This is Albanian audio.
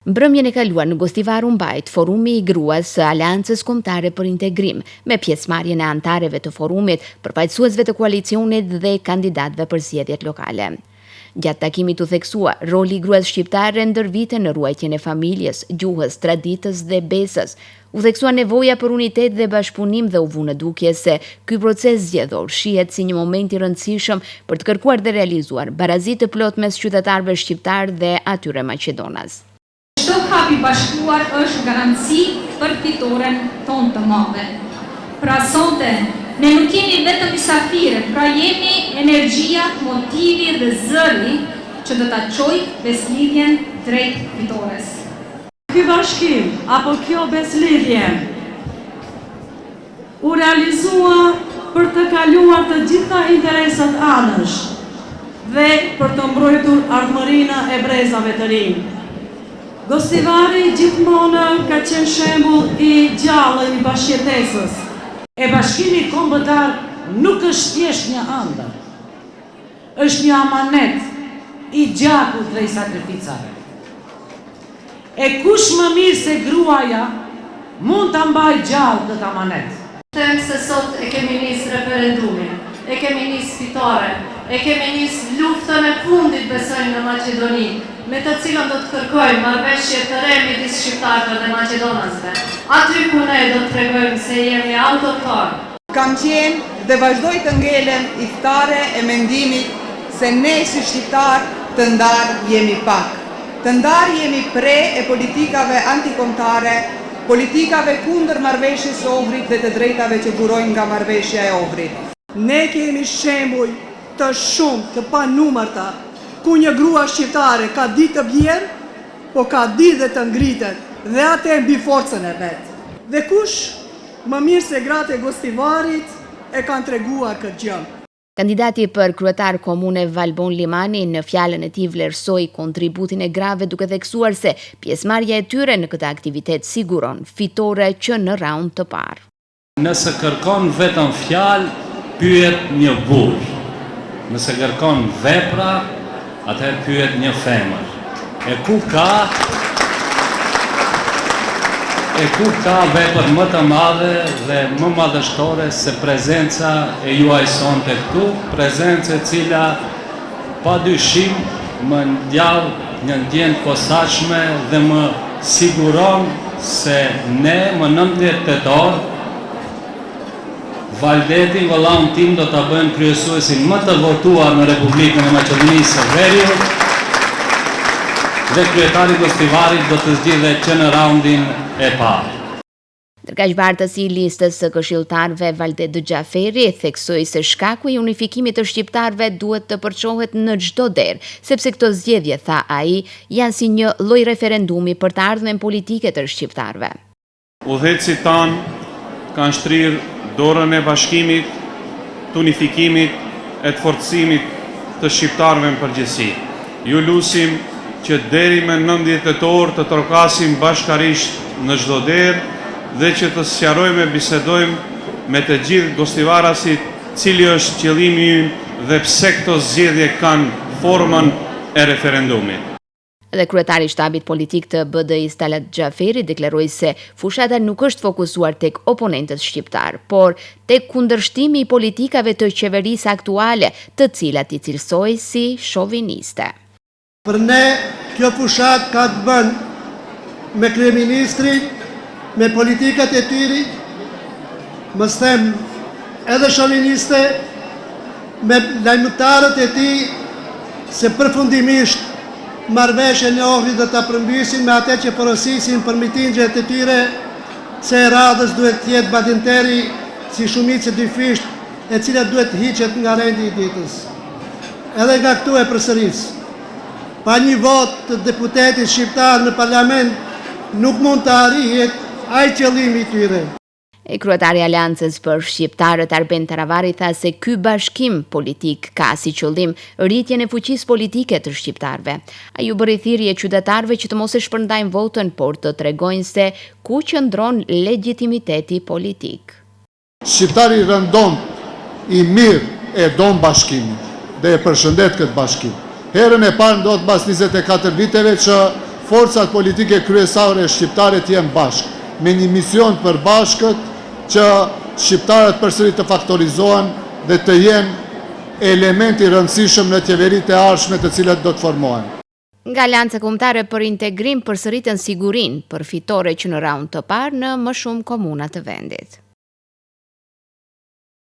Mbrëmjen e kaluar në Gostivar u mbajt forumi i gruas së Aleancës Kombëtare për Integrim, me pjesëmarrjen e anëtarëve të forumit, përfaqësuesve të koalicionit dhe kandidatëve për zgjedhjet lokale. Gjatë takimit u theksua roli i gruas shqiptare ndër vite në ruajtjen e familjes, gjuhës, traditës dhe besës. U theksua nevoja për unitet dhe bashkëpunim dhe u vu në dukje se ky proces zgjedhor shihet si një moment i rëndësishëm për të kërkuar dhe realizuar barazi të plot mes qytetarëve shqiptar dhe atyre maqedonas. Çdo hap i bashkuar është garanci për fitoren tonë të madhe. Pra sonte, ne nuk jemi vetëm mysafire, pra jemi energjia, motivi dhe zëri që do ta çojë beslidhjen drejt fitores. Ky bashkim apo kjo beslidhje u realizua për të kaluar të gjitha interesat anësh dhe për të mbrojtur ardhmërinë e brezave të rinj. Gostivari gjithmonë ka qenë shembull i gjallë i bashkëjetesës. E bashkimi kombëtar nuk është thjesht një ëndër. Është një amanet i gjakut dhe i sakrificave. E kush më mirë se gruaja mund ta mbajë gjallë këtë amanet. Them se sot e kemi nis referendumin, e kemi nis fitore, e kemi nis luftën e fundit besoj në Maqedoni, me të cilën do të kërkojmë marrëveshje të re midis shqiptarëve dhe maqedonasve. Aty ku ne do të tregojmë se jemi autokton. Kam qenë dhe vazhdoj të ngelen i ftare e mendimit se ne si shqiptar të ndarë jemi pak. Të ndarë jemi pre e politikave antikombëtare, politikave kundër marrëveshjes së Ohrit dhe të drejtave që burojnë nga marrëveshja e Ohrit. Ne kemi shembuj të shumë të panumërta ku një grua shqiptare ka ditë të bjerë, po ka ditë dhe të ngritet, dhe atë e mbi forcën e vetë. Dhe kush më mirë se gratë e Gostivarit e kanë treguar këtë gjë. Kandidati për kryetar komune Valbon Limani në fjalën e tij vlerësoi kontributin e grave duke theksuar se pjesëmarrja e tyre në këtë aktivitet siguron fitore që në raund të parë. Nëse kërkon vetëm fjalë, pyet një burr. Nëse kërkon vepra, atëherë pyet një femër. E ku ka vepër më të madhe dhe më madhështore se prezenca e juaj sonte këtu, prezencë e cila pa dyshim më ndjall një ndjenjë posaçme dhe më siguron se ne më 19 tetor Valdetin vëllaun tim do të bëjmë kryesuesin më të votuar në Republikën e Maqedonisë së Veriut dhe kryetari Gostivarit do të zgjidhet që në raundin e parë. Ndërkaq bartësi i listës së këshilltarëve Valdet Xhaferi theksoi se shkaku i unifikimit të shqiptarëve duhet të përçohet në çdo derë, sepse këto zgjedhje, tha ai, janë si një lloj referendumi për të ardhmen politike të shqiptarëve. Udhëhecit tanë kanë shtrirë dorën e bashkimit, të unifikimit, e të forcimit të shqiptarëve në përgjithësi. Ju lusim që deri me 19 tetor të trokasim bashkarisht në çdo derë dhe që të sqarojmë e bisedojmë me të gjithë gostivarasit cili është qëllimi ynë dhe pse këto zgjedhje kanë formën e referendumit. Dhe kryetari i shtabit politik të BDI-s Talat Xhaferi deklaroi se fushata nuk është fokusuar tek oponentët shqiptar, por tek kundërshtimi i politikave të qeverisë aktuale, të cilat i cilësoi si shoviniste. Për ne, kjo fushat ka të bën me kryeministrin, me politikat e tyri, mos them edhe shoviniste, me lajmëtarët e tij se përfundimisht marrëveshjen e Ohrit do ta përmbysin me atë që porosisin për mitingjet e tyre se e radhës duhet të jetë Badinteri si shumicë dyfisht e cila duhet hiqet nga rendi i ditës. Edhe nga këtu e përsëris. Pa një vot të deputetit shqiptar në parlament nuk mund të arrihet ai qëllimi i tyre. E kryetari i Aleancës për Shqiptarët Arben Taravari tha se ky bashkim politik ka si qëllim rritjen e fuqisë politike të shqiptarëve. Ai u bëri thirrje qytetarëve që të mos e shpërndajnë votën, por të tregojnë se ku qëndron legitimiteti politik. Shqiptari rëndom i mirë e don bashkimin dhe e përshëndet këtë bashkim. Herën e parë ndodh pas 24 viteve që forcat politike kryesore shqiptare të jenë bashkë, me një mision për bashkët që shqiptarët përsëri të faktorizohen dhe të jenë elementi rëndësishëm në qeveritë e ardhshme të cilat do të formohen. Nga Alianca Kombëtare për Integrim përsëritën sigurinë për fitore që në raund të parë në më shumë komuna të vendit.